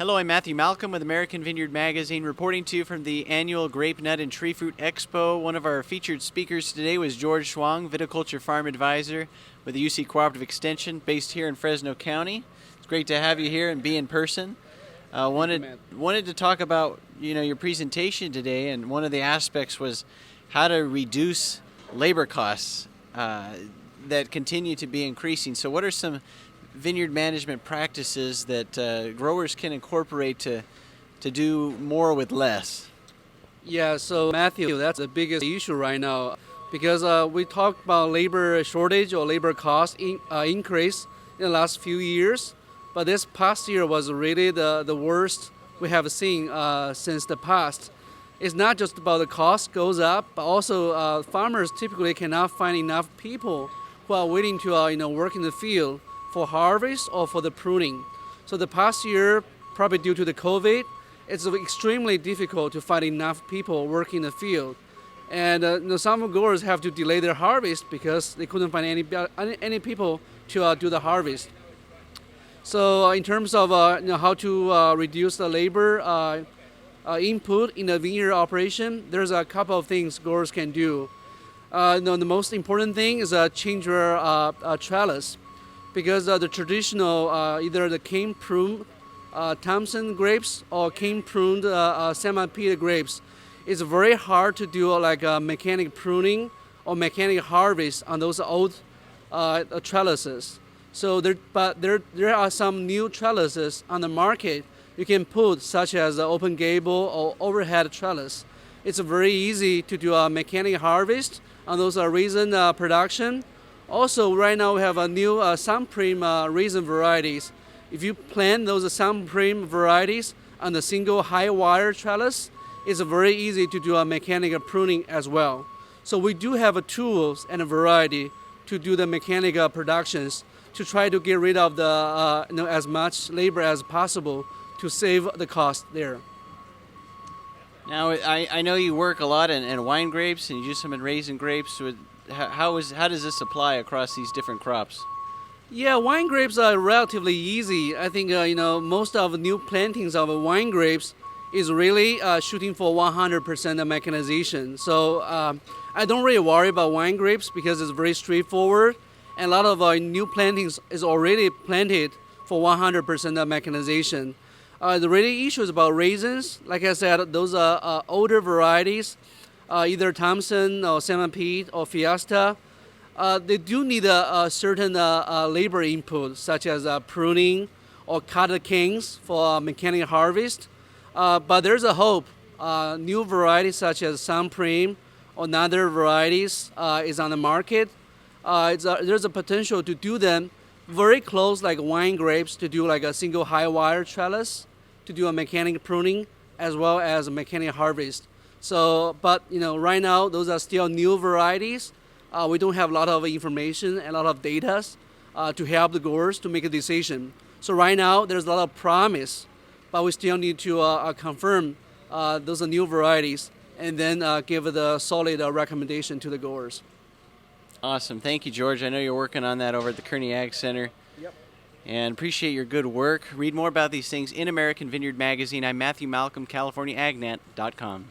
Hello, I'm Matthew Malcolm with American Vineyard Magazine, reporting to you from the annual Grape, Nut, and Tree Fruit Expo. One of our featured speakers today was George Zhuang, Viticulture Farm Advisor with the UC Cooperative Extension, based here in Fresno County. It's great to have you here and be in person. Wanted to talk about your presentation today, and one of the aspects was how to reduce labor costs that continue to be increasing. So what are some vineyard management practices that growers can incorporate to do more with less? Yeah, so Matthew, that's the biggest issue right now because we talked about labor shortage or labor cost increase in the last few years, but this past year was really the worst we have seen since the past. It's not just about the cost goes up, but also farmers typically cannot find enough people who are willing to work in the field for harvest or for the pruning. So the past year, probably due to the COVID, it's extremely difficult to find enough people working in the field. And some growers have to delay their harvest because they couldn't find any people to do the harvest. So in terms of how to reduce the labor input in the vineyard operation, there's a couple of things growers can do. The most important thing is change your trellis, because the traditional either the cane pruned Thompson grapes or cane pruned semi-peated grapes, it's very hard to do like mechanic pruning or mechanic harvest on those old trellises. So there are some new trellises on the market you can put, such as the open gable or overhead trellis. It's very easy to do a mechanic harvest on those raisin production. Also, right now we have a new Supreme raisin varieties. If you plant those Supreme varieties on the single high wire trellis, it's very easy to do a mechanical pruning as well. So we do have tools and a variety to do the mechanical productions to try to get rid of the as much labor as possible to save the cost there. Now, I know you work a lot in wine grapes and you do some in raisin grapes. How does this apply across these different crops? Yeah, wine grapes are relatively easy. I think most of the new plantings of wine grapes is really shooting for 100% mechanization. So I don't really worry about wine grapes because it's very straightforward, and a lot of new plantings is already planted for 100% mechanization. The really issue is about raisins. Like I said, those are older varieties. Either Thompson or Semi-Pete or Fiesta, they do need a certain labor input, such as pruning or cut the canes for mechanical harvest. But there's a hope. New varieties such as Supreme or other varieties is on the market. There's a potential to do them very close, like wine grapes, to do like a single high wire trellis, to do a mechanical pruning as well as a mechanical harvest. So, but right now those are still new varieties. We don't have a lot of information and a lot of data to help the growers to make a decision. So right now there's a lot of promise, but we still need to confirm those are new varieties and then give the solid recommendation to the growers. Awesome. Thank you, George. I know you're working on that over at the Kearney Ag Center. Yep. And appreciate your good work. Read more about these things in American Vineyard Magazine. I'm Matthew Malcolm, CaliforniaAgNet.com.